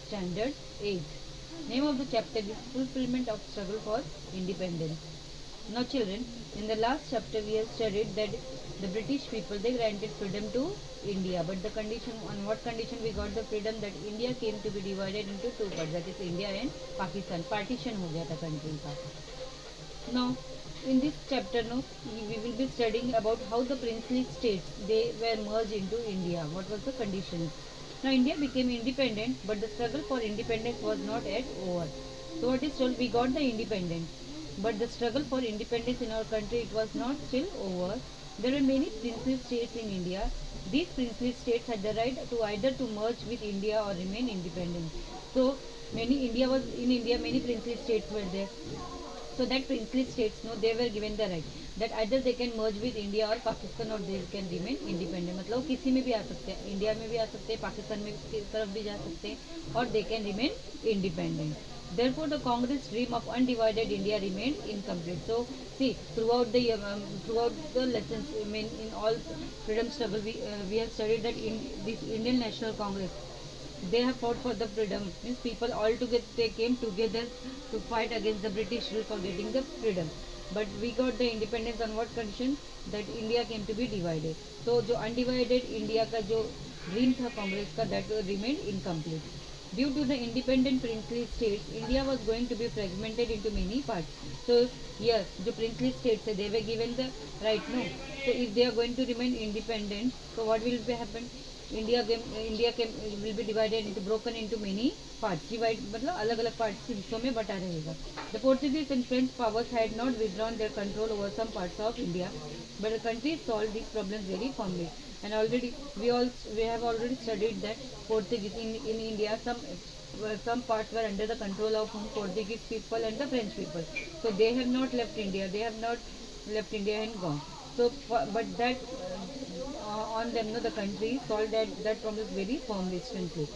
Standard 8. Name of the chapter is Fulfillment of Struggle for Independence. Now children, in the last chapter we have studied that the British people they granted freedom to India, but the condition, on what condition we got the freedom, that India came to be divided into two parts, that is India and Pakistan. Partition हो गया था country का. Now, in this chapter, no, we will be studying about how the princely states they were merged into India. What was the conditions? Now, India became independent, but the struggle for independence was not yet over. So, what is told? We got the independence, but the struggle for independence in our country it was not still over. There were many princely states in India. These princely states had the right to either to merge with India or remain independent. So, many princely states were there. So that princely states, no, they were given the right that either they can merge with India or Pakistan or they can remain independent. मतलब वो किसी में भी आ सकते हैं, India में भी आ सकते हैं, पाकिस्तान में की तरफ भी जा सकते हैं और they can remain independent. Therefore, the Congress dream of undivided India remained incomplete. So, see, throughout the lessons, I mean, in all freedom struggle, we have studied that in this Indian National Congress, they have fought for the freedom. Means people all together they came together to fight against the British rule for getting the freedom. But we got the independence on what condition? That India came to be divided. So जो undivided India का जो dream था कांग्रेस का that remained incomplete. Due to the independent princely states, India was going to be fragmented into many parts. So here, the princely states, they were given the right, no. So if they are going to remain independent, so what will be happen? India will be divided into broken into many parts. Divide मतलब अलग अलग parts के हिस्सों में बटा रहेगा. The Portuguese and French powers had not withdrawn their control over some parts of India, but the countries solved these problems very firmly. And already we have already studied that Portuguese in India some parts were under the control of Portuguese people and the French people. So they have not left India. They have not left India and gone. So, but that on them, no, the country solved that problem very firmly, strengthly.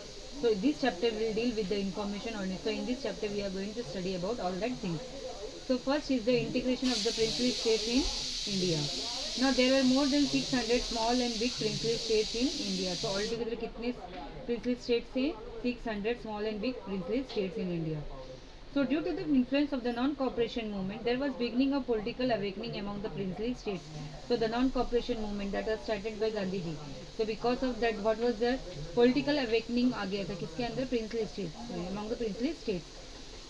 So this chapter will deal with the information on it. So in this chapter we are going to study about all that things. So first is the integration of the princely states in India. Now there are more than 600 small and big princely states in India. So altogether कितने princely states हैं? 600 small and big princely states in India. So due to the influence of the non-cooperation movement, there was beginning of political awakening among the princely states. So the non-cooperation movement that was started by Gandhi ji. So because of that, what was the political awakening आ गया था किसके अंदर princely states among the princely states.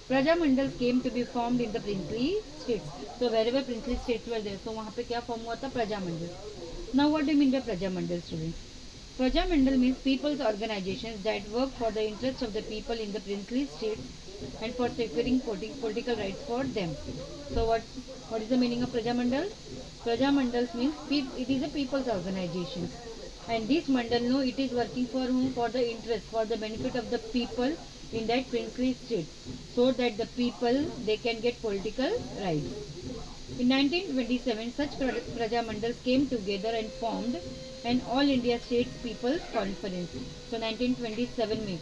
Praja Mandals came to be formed in the princely states. So wherever princely states were there, so वहाँ पे क्या form हुआ था Praja Mandal. Now what do you mean by Praja Mandal, students? Praja Mandal means people's organizations that work for the interests of the people in the princely states and for securing political rights for them. So what is the meaning of Praja Mandal? Praja Mandals means it is a people's organization. And this mandal, no, it is working for whom? For the interest, for the benefit of the people in that princely state, so that the people they can get political rights. In 1927, such Praja Mandals came together and formed an All India States People's Conference. So 1927 में,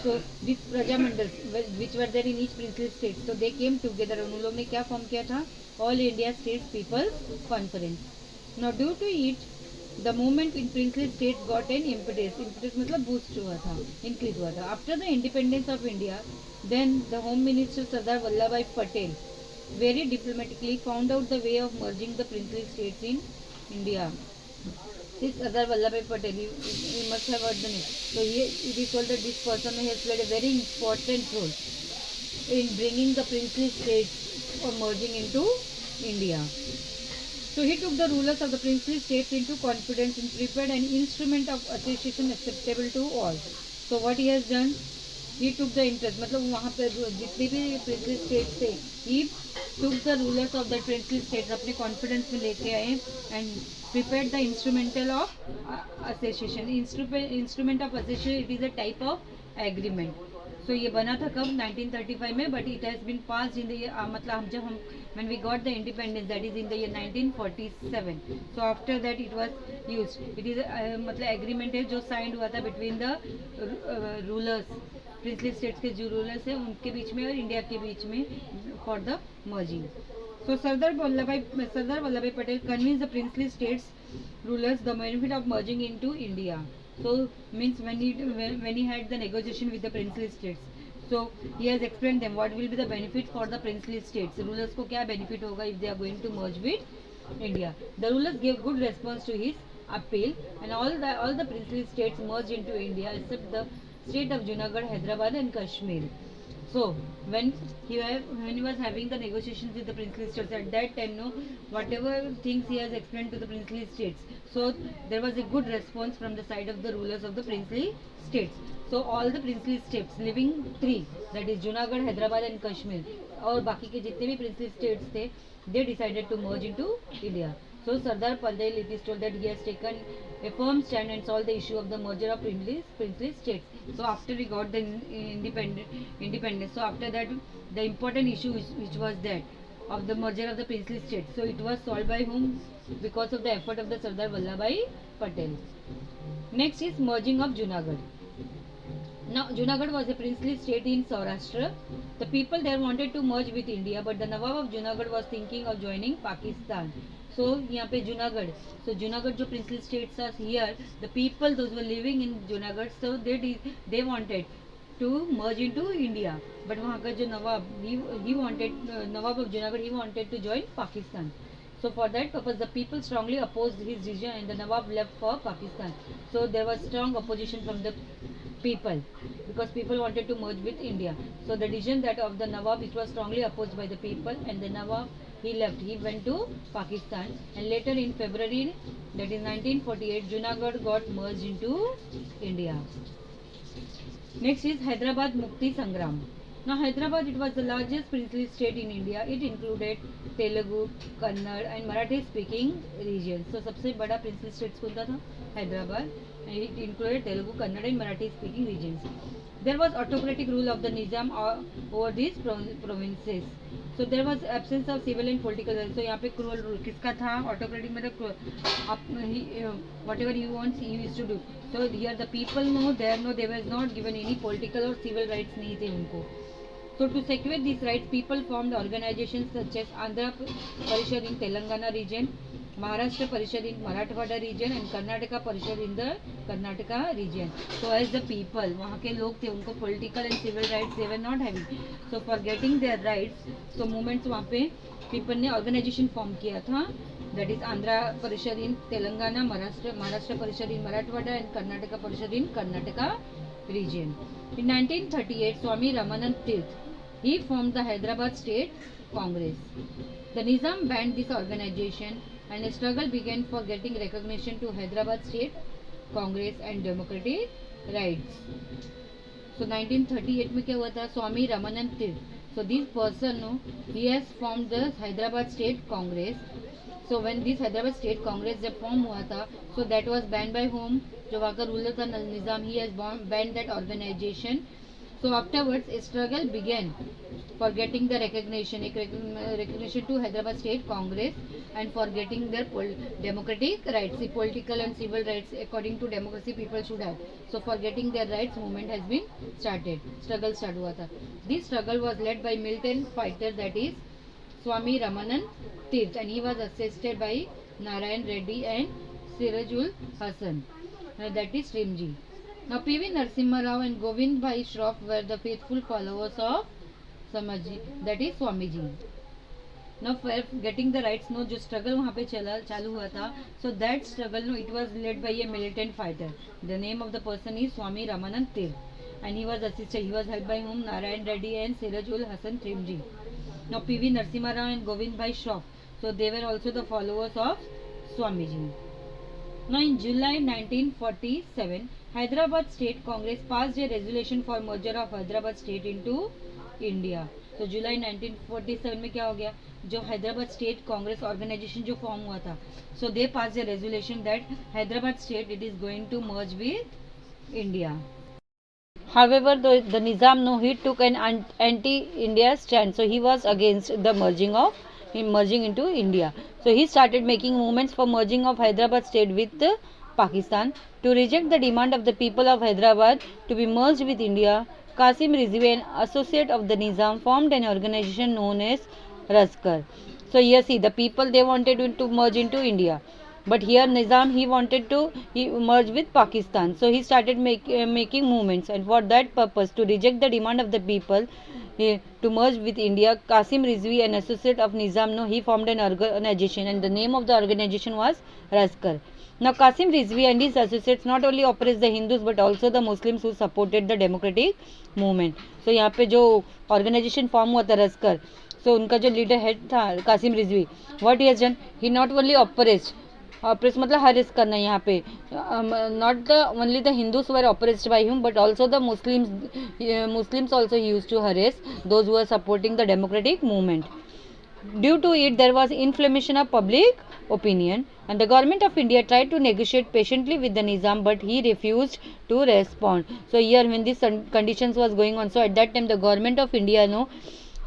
so these Praja Mandals which were there in each princely state, so they came together. उन लोगों ने क्या form किया था? All India States People's Conference. Now due to it, the movement in princely states got an impetus. Impetus मतलब boost हुआ था, increase हुआ था. After the independence of India, then the Home Minister Sardar Vallabhbhai Patel very diplomatically found out the way of merging the princely states in India. This Sardar Vallabhbhai Patel, you must have heard the name. So it is told that this person has played a very important role in bringing the princely states or merging into India. So he took the rulers of the princely states into confidence and prepared an instrument of association acceptable to all. So what he has done, he took the interest. मतलब वहाँ पे जितने भी princely states थे, he took the rulers of the princely states अपने confidence में लेके आए and prepared the instrumental of association. Instrument of association, it is a type of agreement. So ये बना था कब 1935 में, but it has been passed in the year मतलब हम जब हम when we got the independence, that is in the year 1947. So after that it was used. It is मतलब agreement है जो signed हुआ था between the rulers, princely states के जो rulers हैं उनके बीच में और इंडिया के बीच में for the merging. So Sardar Vallabhbhai Patel convinced the princely states rulers the benefit of merging into India. So means when he had the negotiation with the princely states, so he has explained them what will be the benefit for the princely states. Rulers को क्या benefit होगा if they are going to merge with India. The rulers gave good response to his appeal, and all the princely states merged into India except the state of Junagadh, Hyderabad, and Kashmir. So when he was having the negotiations with the princely states at that time, no, whatever things he has explained to the princely states, so there was a good response from the side of the rulers of the princely states. So all the princely states living three, that is Junagadh, Hyderabad, and Kashmir, और बाकी के जितने भी princely states थे, they decided to merge into India. So Sardar Patel, it is told that he has taken a firm stand and solved the issue of the merger of princely states. So after we got the independence, so after that the important issue which was that of the merger of the princely states, so it was solved by whom? Because of the effort of the Sardar Vallabhbhai Patel. Next is merging of Junagadh. Now, Junagadh was a princely state in Saurashtra. The people there wanted to merge with India, but the Nawab of Junagadh was thinking of joining Pakistan. So, यहाँ पे Junagadh. So, Junagadh जो princely states are here, the people those were living in Junagadh, so they wanted to merge into India. But वहाँ का जो Nawab, he wanted Nawab of Junagadh, he wanted to join Pakistan. So for that purpose, the people strongly opposed his decision, and the Nawab left for Pakistan. So there was strong opposition from the people because people wanted to merge with India. So the decision that of the Nawab, it was strongly opposed by the people, and the Nawab he left. He went to Pakistan, and later in February, that is 1948, Junagadh got merged into India. Next is Hyderabad Mukti Sangram. Now Hyderabad, it was the largest princely state in India. It included Telugu, Kannada and Marathi speaking regions. So सबसे बड़ा princely state कौन था? Hyderabad. And it included Telugu, Kannada and Marathi speaking regions. There was autocratic rule of the Nizam over these provinces. So there was absence of civil and political rule. So यहाँ पे cruel rule किसका था? Autocratic मतलब whatever he wants he used to do. So here the people know, they was not given any political or civil rights नहीं थे उनको. So to secure these rights, people formed organizations such as Andhra Parishad in Telangana region, Maharashtra Parishad in Marathwada region, and Karnataka Parishad in the Karnataka region. So as the people, वहाँ के लोग थे, उनको political and civil rights they were not having. So for getting their rights, so movements वहाँ पे people ने organization form किया था. That is Andhra Parishad in Telangana, Maharashtra Parishad in Marathwada, and Karnataka Parishad in Karnataka region. In 1938, Swami Ramanand Tirth, he formed the Hyderabad State Congress. The Nizam banned this organization, and a struggle began for getting recognition to Hyderabad State Congress and democratic rights. So 1938 में क्या हुआ था? Swami Ramanand Tirth. So this person, no, he has formed the Hyderabad State Congress. So when this Hyderabad State Congress जब form हुआ था, so that was banned by whom? जो वहाँ का ruler था Nizam, he has banned that organization. So afterwards, a struggle began for getting the recognition to Hyderabad State Congress and for getting their democratic rights, the political and civil rights according to democracy people should have. So for getting their rights, movement has been started. Struggle start हुआ था. This struggle was led by militant fighter, that is Swami Ramanand Tirth, and he was assisted by Narayan Reddy and Sirajul Hasan, that is Trimji. Now P.V. Narasimha Rao and Govind Bhai Shroff were the faithful followers of Samaji, that is Swamiji. Now for getting the rights, no, जो struggle वहाँ पे चालू हुआ था, so that struggle, no, it was led by a militant fighter. The name of the person is Swami Ramanand Tirth, and he was assisted. He was helped by whom? Narayan Reddy and Sirajul Hasan Trimji. Now P.V. Narasimha Rao and Govind Bhai Shroff, so they were also the followers of Swamiji. Now in July 1947, Hyderabad State Congress passed a resolution for merger of Hyderabad State into India. So July 1947 में क्या हो गया? जो Hyderabad State Congress organization जो form हुआ था, so they passed a resolution that Hyderabad State it is going to merge with India. However, the Nizam, no, he took an anti-India stand, so he was against the merging into India. So he started making movements for merging of Hyderabad State with Pakistan. To reject the demand of the people of Hyderabad to be merged with India, Qasim Rizvi, an associate of the Nizam, formed an organization known as Raskar. So here see, the people they wanted to merge into India. But here Nizam, he wanted to merge with Pakistan. So he started making movements, and for that purpose, to reject the demand of the people to merge with India, Qasim Rizvi, an associate of Nizam, no, he formed an organization, and the name of the organization was Raskar. Now Qasim Rizvi and his associates not only oppressed the Hindus but also the Muslims who supported the democratic movement. So यहाँ पे जो organization form हुआ था रस्कर, so उनका जो leader head था Qasim Rizvi, what he has done, he not only oppressed, oppressed मतलब harass करना यहाँ पे, not the only the Hindus were oppressed by him but also the Muslims also he used to harass those who were supporting the democratic movement. Due to it, there was inflammation of public opinion, and the government of India tried to negotiate patiently with the Nizam, but he refused to respond. So here, when these conditions was going on, so at that time, the government of India no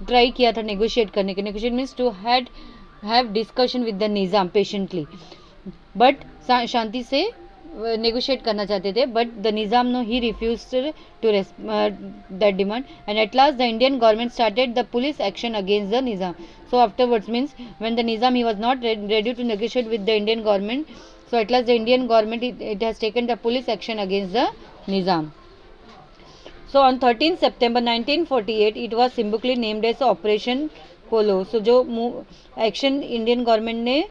try किया था negotiate करने के. Negotiate means to have discussion with the Nizam patiently, but शांति से negotiate करना चाहते थे, but the Nizam no he refused to that demand, and at last the Indian government started the police action against the Nizam. So afterwards means when the Nizam he was not ready to negotiate with the Indian government, so at last the Indian government it has taken the police action against the Nizam. So on 13 September 1948 it was symbolically named as Operation Polo. So जो action Indian government ने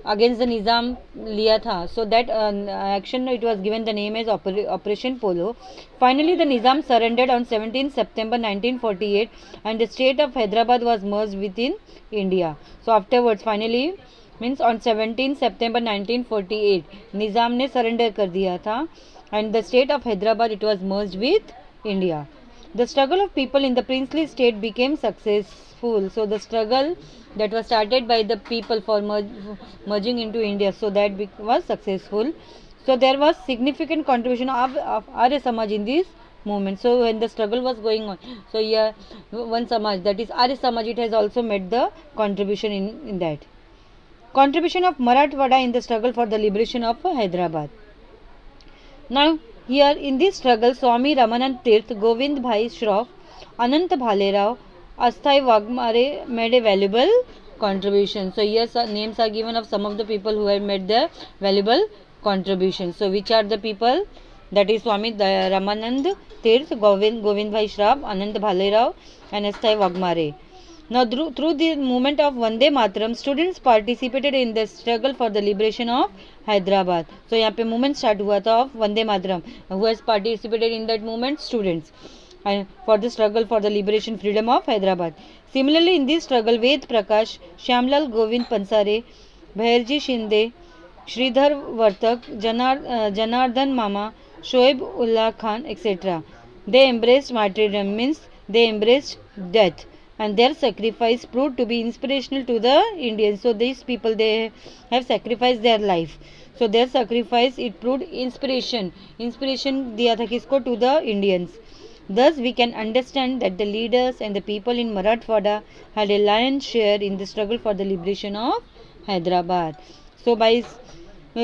against the Nizam लिया था, so that action it was given the name as Operation Polo. Finally the Nizam surrendered on 17 September 1948 and the state of Hyderabad was merged within India. So afterwards finally means on 17 September 1948 Nizam ने surrender कर दिया था and the state of Hyderabad it was merged with India. The struggle of people in the princely state became successful. So the struggle that was started by the people for merging into India, so that was successful. So there was significant contribution of Arya Samaj in this movement. So when the struggle was going on, so here one Samaj, that is Arya Samaj, it has also made the contribution in that. Contribution of Marathwada in the struggle for the liberation of Hyderabad. Now here in this struggle, Swami Ramanand Tirth, Govind Bhai Shroff, Anant Bhalerao, Asthai Wagmare made a valuable contribution. So here names are given of some of the people who have made the valuable contribution. So which are the people? That is Swami Ramanand Tirth, Govind Bhai Shroff, Anant Bhalerao and Asthai Wagmare. Now through the movement of Vande Mataram, students participated in the struggle for the liberation of Hyderabad. So यहाँ पे movement start हुआ था of Vande Mataram. Who has participated in that movement? Students. And for the struggle for the liberation freedom of Hyderabad. Similarly in this struggle, Ved Prakash, Shyamlal Govind Pansare, Bhairji Shinde, Sridhar Vartak, Janardhan Mama, Shoaib Ullah Khan, etc. They embraced martyrdom, means they embraced death, and their sacrifice proved to be inspirational to the Indians. So these people they have sacrificed their life. So their sacrifice it proved inspiration दिया था किसको? To the Indians. Thus we can understand that the leaders and the people in Marathwada had a lion's share in the struggle for the liberation of Hyderabad. So by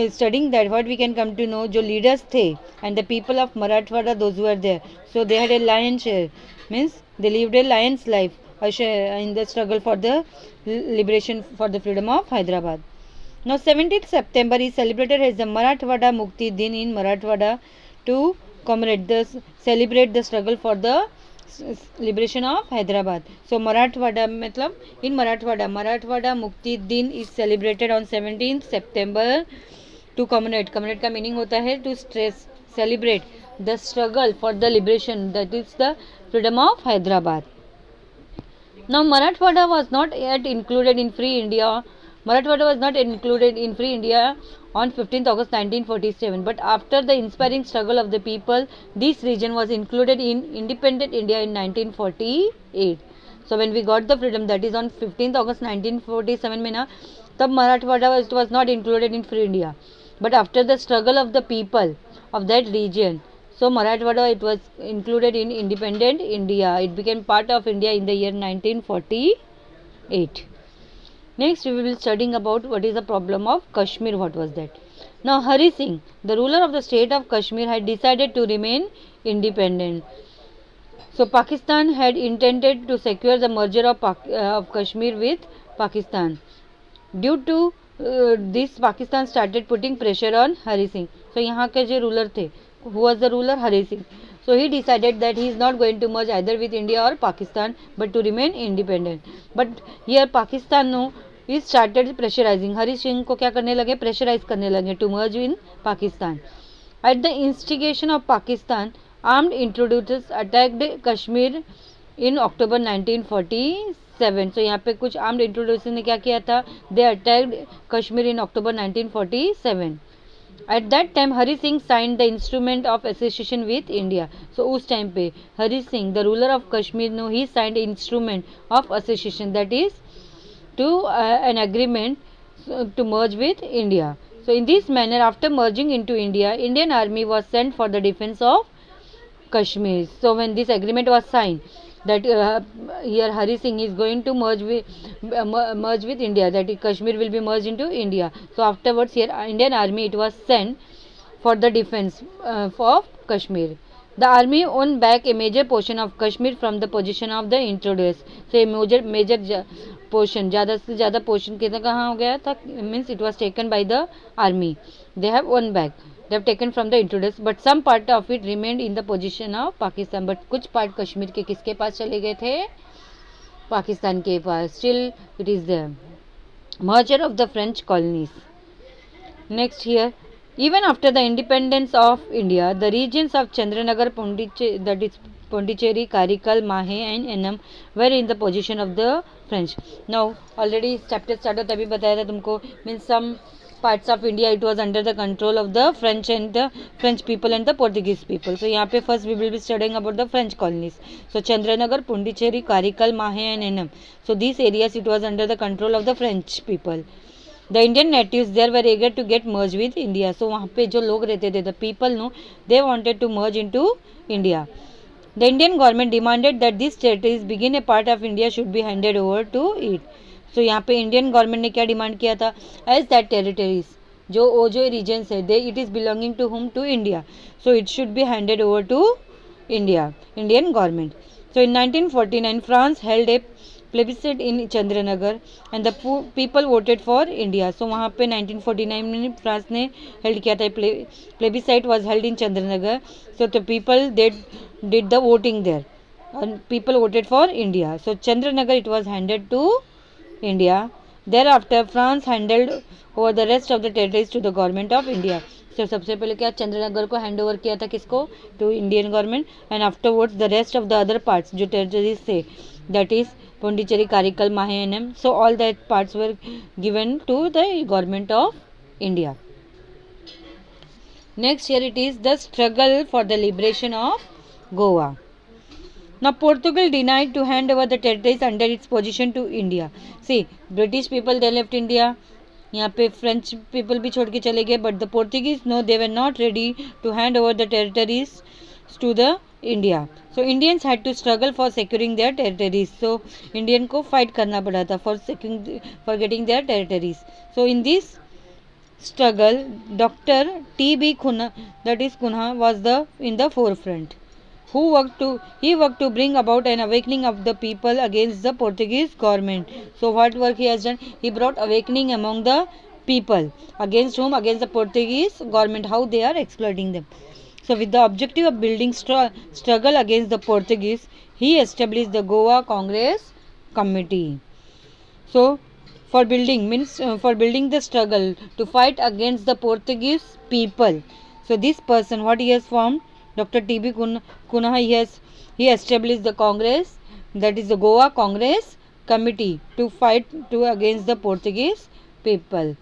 studying that, what we can come to know, जो leaders थे and the people of Marathwada, those who were there, so they had a lion's share, means they lived a lion's life in the struggle for the liberation for the freedom of Hyderabad. Now 17th September is celebrated as the Marathwada Mukti Din in Marathwada to celebrate the struggle for the liberation of Hyderabad. So Marathwada मतलब in Marathwada Mukti Din is celebrated on 17th September to commemorate का meaning होता है to celebrate the struggle for the liberation, that is the freedom of Hyderabad. Now Marathwada was not yet included in Free India. Marathwada was not included in Free India on 15th August 1947, but after the inspiring struggle of the people, this region was included in independent India in 1948. So when we got the freedom, that is on 15th August 1947 में ना, तब Marathwada was not included in Free India, but after the struggle of the people of that region, so Marathwada it was included in independent India. It became part of India in the year 1948. Next we will be studying about what is the problem of Kashmir. What was that? Now Hari Singh, the ruler of the state of Kashmir, had decided to remain independent. So Pakistan had intended to secure the merger of Kashmir with Pakistan. Due to this Pakistan started putting pressure on Hari Singh. So यहाँ के जो ruler थे, who was the ruler? Hari Singh. So he decided that he is not going to merge either with India or Pakistan, but to remain independent. But here Pakistan no, he started pressurizing. Hari Singh को क्या करने लगे? Pressurize करने लगे to merge in Pakistan. At the instigation of Pakistan, armed intruders attacked Kashmir in October 1947. So यहाँ पे कुछ armed intruders ने क्या किया था? They attacked Kashmir in October 1947. At that time Hari Singh signed the instrument of association with India. So उस time पे Hari Singh, the ruler of Kashmir, no, he signed instrument of association, that is to an agreement to merge with India. So in this manner, after merging into India, Indian army was sent for the defense of Kashmir. So when this agreement was signed, that here Hari Singh is going to merge with India, that Kashmir will be merged into India. So afterwards here Indian army it was sent for the defense of Kashmir. The army won back a major portion of Kashmir from the position of the intruders. So a major portion, ज़्यादा से ज़्यादा portion कितना कहाँ हो गया था? Means it was taken by the army. They have won back. They have taken from the intruders, but some part of it remained in the position of Pakistan. But कुछ part Kashmir के किसके पास चले गए थे? पाकिस्तान के पास. Still it is there. Merger of the French colonies. Next here, even after the independence of India, the regions of Chandranagar, that is Pondicherry, Karikal, Mahe and Enam were in the position of the French. Now already chapter started तभी बताया था तुमको. Means some parts of India it was under the control of the French and the French people and the Portuguese people. So यहाँ पे first we will be studying about the French colonies. So Chandranagar, Pondicherry, Karikal, Mahe and Enam. So these areas it was under the control of the French people. The Indian natives there were eager to get merged with India. So वहाँ पे जो लोग रहते थे, the people no, they wanted to merge into India. The Indian government demanded that these territories begin a part of India should be handed over to it. So यहाँ पे Indian government ने क्या डिमांड किया था? As that territories, जो regions है, they it is belonging to whom? To India. So it should be handed over to India, Indian government. So in 1949 France held a plebiscite in Chandernagore and the people voted for India. So वहाँ पे 1949 में France ने held किया था. Plebiscite was held in Chandernagore. So the people they did the voting there and people voted for India. So Chandranagar it was handed to India. Thereafter France handed over the rest of the territories to the government of India. So सबसे पहले क्या चंद्रनगर को hand over किया था किसको? To Indian government. And afterwards the rest of the other parts जो territories थे, that is Pondicherry, Karaikal, Mahe Yanam, so all that parts were given to the government of India. Next here it is the struggle for the liberation of Goa. Now Portugal denied to hand over the territories under its position to India. See, British people they left India. यहाँ पे French people भी छोड़ के चले गए. But the Portuguese no, they were not ready to hand over the territories to the India. So Indians had to struggle for securing their territories. So Indian को fight करना पड़ा था for getting their territories. So in this struggle, Dr. T.B. Cunha, that is Cunha, was in the forefront. He worked to bring about an awakening of the people against the Portuguese government. So what work he has done? He brought awakening among the people. Against whom? Against the Portuguese government, how they are exploiting them. So with the objective of building struggle against the Portuguese, he established the Goa Congress Committee. So for building means for building the struggle to fight against the Portuguese people. So this person what he has formed? Dr. T.B. Cunha, he established the Congress, that is the Goa Congress Committee, to fight against the Portuguese people.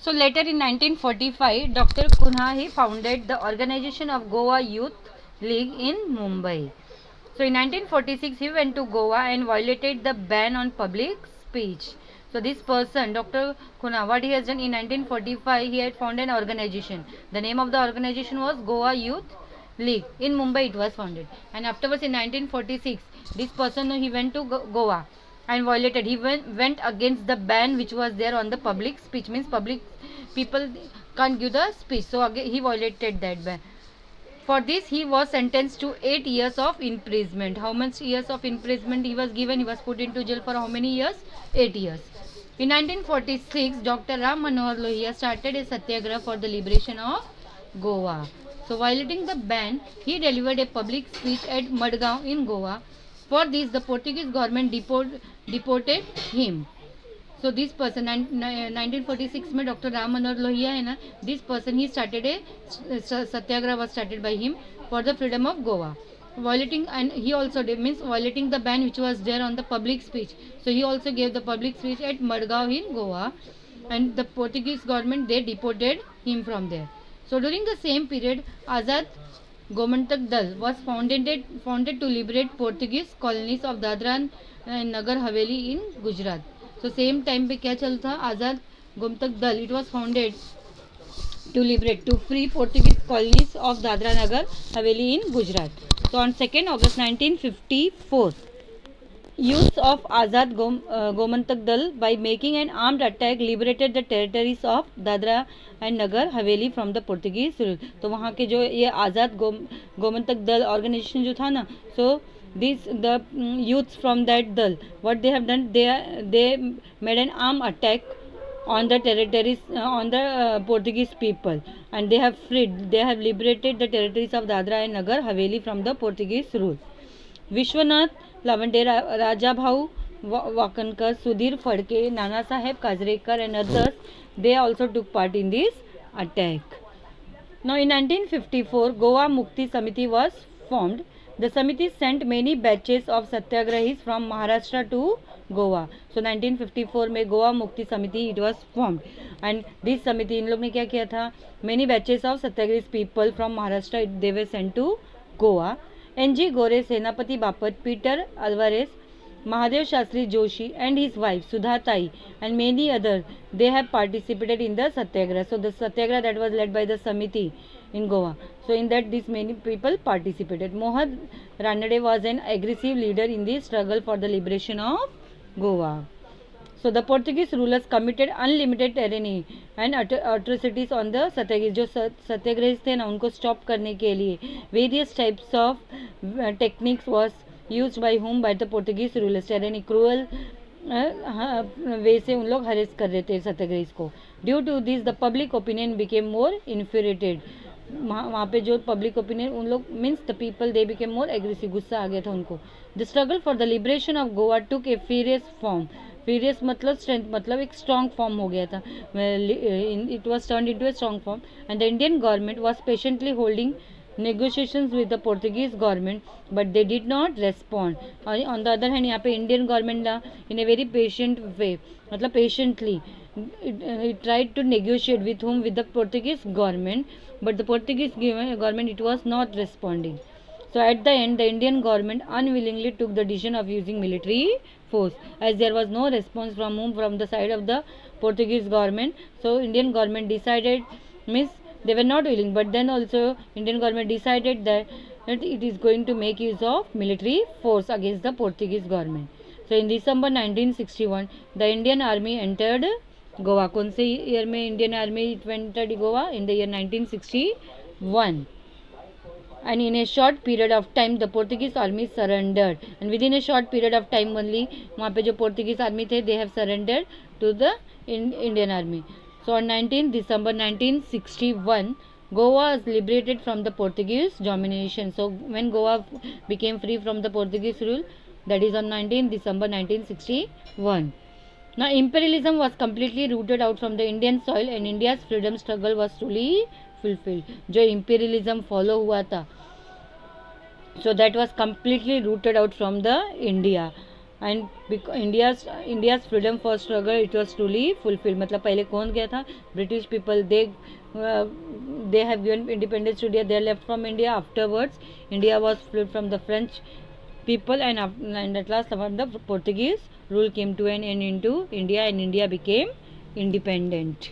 So later in 1945, Dr. Cunha he founded the organization of Goa Youth League in Mumbai. So in 1946 he went to Goa and violated the ban on public speech. So this person, Dr. Cunha, what he has done in 1945, he had founded an organization. The name of the organization was Goa Youth League. In Mumbai it was founded. And afterwards in 1946, this person he went to Goa and violated. He went against the ban which was there on the public speech. Means public people can't give the speech. So again he violated that ban. For this he was sentenced to 8 years of imprisonment. How much years of imprisonment he was given? He was put into jail for how many years? 8 years. In 1946, Dr. Ram Manohar Lohia started a satyagraha for the liberation of Goa. So, violating the ban, he delivered a public speech at Madgaon in Goa. For this, the Portuguese government deported him. So this person 1946 में doctor Ram Manohar Lohia है ना, this person he started a satyagraha was started by him for the freedom of Goa, violating, and he also did, means violating the ban which was there on the public speech. So he also gave the public speech at Madgaon in Goa, and the Portuguese government they deported him from there. So during the same period, Azad Gomantak Dal was founded to liberate Portuguese colonies of Dadra and Nagar Haveli in Gujarat. So same time पे क्या चलता, आज़ाद गोमतक दल, it was founded to liberate, to free Portuguese colonies of Dadra Nagar Haveli in Gujarat. So on 2nd August 1954, youths of Azad Gomantak Dal, by making an armed attack, liberated the territories of Dadra and Nagar Haveli from the Portuguese rule. तो वहाँ के जो ये आज़ाद गोमंतक दल organisation जो था ना, so the youths from that dal, what they have done, they made an armed attack on the territories, on the Portuguese people, and they have liberated the territories of Dadra and Nagar Haveli from the Portuguese rule. Vishwanath Lavande, Rajabhau Wakankar, Sudhir Phadke, Nana Saheb Kazrekar and others, they also took part in this attack. Now in 1954, Goa Mukti Samiti was formed. The Samiti sent many batches of satyagrahis from Maharashtra to Goa. So 1954 में Goa Mukti Samiti it was formed, and this Samiti, इन लोग ने क्या किया था, many batches of satyagrahis people from Maharashtra they were sent to Goa. N.G. Gore, Senapati Bapat, Peter Alvarez, Mahadev Shastri Joshi and his wife Sudha Tai and many others, they have participated in the satyagraha. So the satyagraha that was led by the Samiti in Goa. So in that these many people participated. Mohad Ranade was an aggressive leader in the struggle for the liberation of Goa. So the Portuguese rulers committed unlimited tyranny and atrocities on the सत्याग्रही, जो सत्याग्रही थे ना, उनको stop करने के लिए various types of techniques was used by whom, by the Portuguese rulers. tyranny, cruel वे से उन लोग हरेस कर रहे थे सत्याग्रही को. Due to this the public opinion became more infuriated. वहाँ पे जो पब्लिक ओपिनियन उन लोग means the people they became more aggressive, गुस्सा आ गया था उनको. The struggle for the liberation of Goa took a furious form. Furious मतलब स्ट्रेंथ, मतलब एक स्ट्रॉन्ग फॉर्म हो गया था. It was turn into a strong form and the Indian government was patiently holding negotiations with the Portuguese government, but they did not respond. On the other hand, यहाँ पे Indian government in a very patient way, मतलब patiently it tried to negotiate with whom, with the Portuguese government, but the Portuguese government it was not responding. So at the end, the Indian government unwillingly took the decision of using military force, as there was no response from whom, from the side of the Portuguese government. So Indian government decided, means they were not willing, but then also Indian government decided that it is going to make use of military force against the Portuguese government. So in December 1961, the Indian army entered Goa. कौन से year में Indian army entered Goa? In the year 1961. And in a short period of time the Portuguese army surrendered, and within a short period of time only वहाँ पे जो Portuguese army थे they have surrendered to the Indian army. So on 19 December 1961, Goa was liberated from the Portuguese domination. So when Goa became free from the Portuguese rule, that is on 19 December 1961. Now imperialism was completely rooted out from the Indian soil and India's freedom struggle was truly fulfilled. जो imperialism follow हुआ था, so that was completely rooted out from the India. And India's freedom for struggle it was truly fulfilled. मतलब पहले कौन गया था? British people. They have given independence to India. They left from India. Afterwards, India was freed from the French people, and at last the Portuguese rule came to an end into India, and India became independent.